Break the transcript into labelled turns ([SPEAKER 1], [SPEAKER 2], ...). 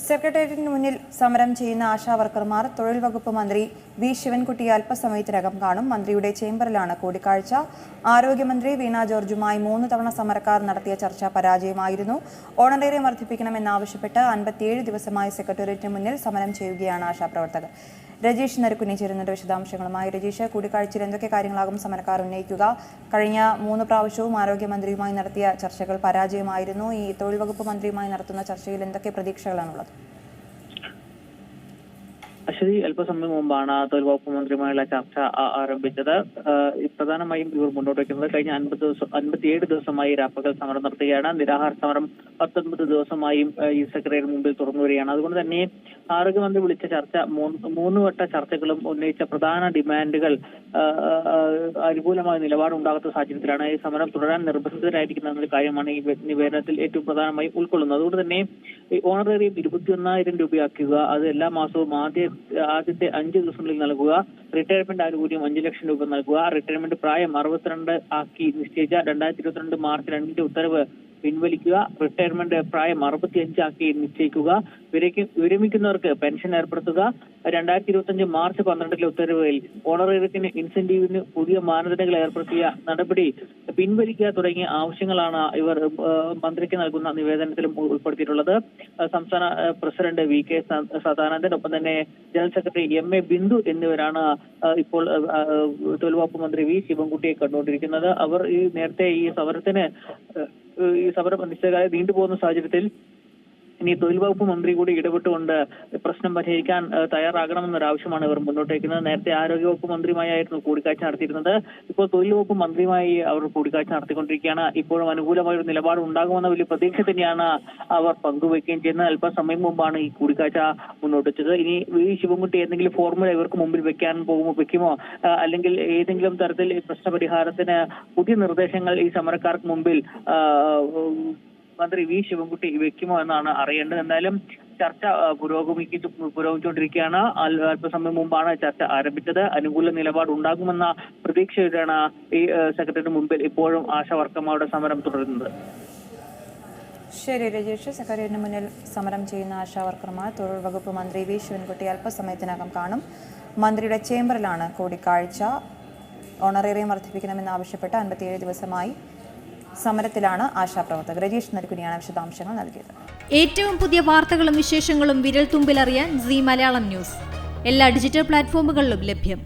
[SPEAKER 1] സെക്രട്ടേറിയറ്റിന് മുന്നിൽ സമരം ചെയ്യുന്ന ആശാവർക്കർമാർ തൊഴിൽ വകുപ്പ് മന്ത്രി വി ശിവൻകുട്ടിയെ അല്പസമയത്തിനകം കാണും. മന്ത്രിയുടെ ചേംബറിലാണ് കൂടിക്കാഴ്ച. ആരോഗ്യമന്ത്രി വീണ ജോർജുമായി 3 തവണ സമരക്കാർ നടത്തിയ ചർച്ച പരാജയമായിരുന്നു. ഓണറേറിയം വർദ്ധിപ്പിക്കണമെന്നാവശ്യപ്പെട്ട് 57 ദിവസമായി സെക്രട്ടേറിയറ്റിന് മുന്നിൽ സമരം ചെയ്യുകയാണ് ആശാപ്രവർത്തകർ. രജീഷ് നരക്കുനി ചേരുന്നുണ്ട് വിശദാംശങ്ങളുമായി. രജീഷ്, കൂടിക്കാഴ്ചയിൽ എന്തൊക്കെ കാര്യങ്ങളാകും സമരക്കാർ ഉന്നയിക്കുക? കഴിഞ്ഞ 3 പ്രാവശ്യവും ആരോഗ്യമന്ത്രിയുമായി നടത്തിയ ചർച്ചകൾ പരാജയമായിരുന്നു. ഈ തൊഴിൽ വകുപ്പ് മന്ത്രിയുമായി നടത്തുന്ന ചർച്ചയിൽ എന്തൊക്കെ പ്രതീക്ഷകളാണുള്ളത്?
[SPEAKER 2] അശ്വതി, അല്പസമയം മുമ്പാണ് തൊഴിൽ വകുപ്പ് മന്ത്രിയുമായുള്ള ചർച്ച ആരംഭിച്ചത്. പ്രധാനമായും ഇവർ മുന്നോട്ട് വയ്ക്കുന്നത് കഴിഞ്ഞ 57 ദിവസമായി രാപ്പകൽ സമരം നടത്തുകയാണ്. നിരാഹാര സമരം 19 ദിവസമായും ഈ സെക്രട്ടറിയുടെ മുമ്പിൽ തുറന്നു വരികയാണ്. അതുകൊണ്ട് തന്നെ ആരോഗ്യമന്ത്രി വിളിച്ച ചർച്ച 3 വട്ട ചർച്ചകളും ഉന്നയിച്ച പ്രധാന ഡിമാൻഡുകൾ അനുകൂലമായ നിലപാടുണ്ടാകാത്ത സാഹചര്യത്തിലാണ് ഈ സമരം തുടരാൻ നിർബന്ധിതരായിരിക്കുന്ന ഒരു കാര്യമാണ് ഈ നിവേദനത്തിൽ ഏറ്റവും പ്രധാനമായും ഉൾക്കൊള്ളുന്നത്. അതുകൊണ്ട് തന്നെ ഓണറേറിയം 21,000 രൂപയാക്കുക, അത് എല്ലാ മാസവും ആദ്യത്തെ 5 ദിവസങ്ങളിൽ നൽകുക, റിട്ടയർമെന്റ് ആനുകൂല്യം 5 ലക്ഷം രൂപ നൽകുക, റിട്ടയർമെന്റ് പ്രായം 62 ആക്കി നിശ്ചയിച്ച 2022 മാർച്ച് 2 ഉത്തരവ് പിൻവലിക്കുക, റിട്ടയർമെന്റ് പ്രായം 65 ആക്കി നിശ്ചയിക്കുക, വിരമിക്കുന്നവർക്ക് പെൻഷൻ ഏർപ്പെടുത്തുക, 2025 മാർച്ച് 12 ഉത്തരവിൽ ഓണറേറിയത്തിന് ഇൻസെന്റീവിന് പുതിയ മാനദണ്ഡങ്ങൾ ഏർപ്പെടുത്തിയ നടപടി പിൻവലിക്കുക തുടങ്ങിയ ആവശ്യങ്ങളാണ് ഇവർ മന്ത്രിക്ക് നൽകുന്ന നിവേദനത്തിലും ഉൾപ്പെടുത്തിയിട്ടുള്ളത്. സംസ്ഥാന പ്രസിഡന്റ് വി കെ സദാനന്ദൻ, ഒപ്പം തന്നെ ജനറൽ സെക്രട്ടറി MA ബിന്ദു എന്നിവരാണ് ഇപ്പോൾ തൊഴിൽ വകുപ്പ് മന്ത്രി വി ശിവൻകുട്ടിയെ കണ്ടുകൊണ്ടിരിക്കുന്നത്. അവർ നേരത്തെ ഈ സമരം അനിശ്ചിതകാലം നീണ്ടുപോകുന്ന സാഹചര്യത്തിൽ ഇനി തൊഴിൽ വകുപ്പ് മന്ത്രി കൂടി ഇടപെട്ടുകൊണ്ട് പ്രശ്നം പരിഹരിക്കാൻ തയ്യാറാകണമെന്നൊരാവശ്യമാണ് ഇവർ മുന്നോട്ട് വയ്ക്കുന്നത്. നേരത്തെ ആരോഗ്യവകുപ്പ് മന്ത്രിയുമായിരുന്നു കൂടിക്കാഴ്ച നടത്തിയിരുന്നത്. ഇപ്പോൾ തൊഴിൽ വകുപ്പ് മന്ത്രിയുമായി അവർ കൂടിക്കാഴ്ച നടത്തിക്കൊണ്ടിരിക്കുകയാണ്. ഇപ്പോഴും അനുകൂലമായ ഒരു നിലപാട് ഉണ്ടാകുമെന്ന വലിയ പ്രതീക്ഷ തന്നെയാണ് അവർ പങ്കുവയ്ക്കുകയും ചെയ്യുന്നത്. അല്പസമയം മുമ്പാണ് ഈ കൂടിക്കാഴ്ച മുന്നോട്ട് വെച്ചത്. ഇനി വി ശിവൻകുട്ടി എന്തെങ്കിലും ഫോർമുല ഇവർക്ക് മുമ്പിൽ വെക്കുമോ അല്ലെങ്കിൽ ഏതെങ്കിലും തരത്തിൽ പ്രശ്നപരിഹാരത്തിന് പുതിയ നിർദ്ദേശങ്ങൾ ഈ സമരക്കാർക്ക് മുമ്പിൽ മന്ത്രി വി ശിവൻകുട്ടി വെക്കുമോ എന്നാണ് അറിയേണ്ടത്. എന്തായാലും ചർച്ച പുരോഗമിച്ചുകൊണ്ടിരിക്കുകയാണ്. അല്പസമയം മുമ്പാണ് ചർച്ച ആരംഭിച്ചത്. അനുകൂല നിലപാട് ഉണ്ടാകുമെന്ന പ്രതീക്ഷയോടെയാണ് ഈ സെക്രട്ടറിയുടെ മുമ്പിൽ ഇപ്പോഴും ആശാവർക്കർമാരുടെ സമരം തുടരുന്നത്.
[SPEAKER 1] ശരി രജീഷ്, സെക്രട്ടറിയേറ്റിന് മുന്നിൽ സമരം ചെയ്യുന്ന ആശാവർക്കർമാർ തൊഴിൽ വകുപ്പ് മന്ത്രി വി ശിവൻകുട്ടി അല്പസമയത്തിനകം കാണും. മന്ത്രിയുടെ ചേംബറിലാണ് കൂടിക്കാഴ്ച. ഓണറേറിയം വർദ്ധിപ്പിക്കണമെന്നാവശ്യപ്പെട്ട് 57 ദിവസമായി സമരത്തിലാണ് ആശാപ്രവർത്തകർ. രജീഷ് നരക്കുനിയാണ് വിശദാംശങ്ങൾ നൽകിയത്.
[SPEAKER 3] ഏറ്റവും പുതിയ വാർത്തകളും വിശേഷങ്ങളും വിരൽ തുമ്പിലറിയാൻ സീ മലയാളം ന്യൂസ് എല്ലാ ഡിജിറ്റൽ പ്ലാറ്റ്ഫോമുകളിലും ലഭ്യം.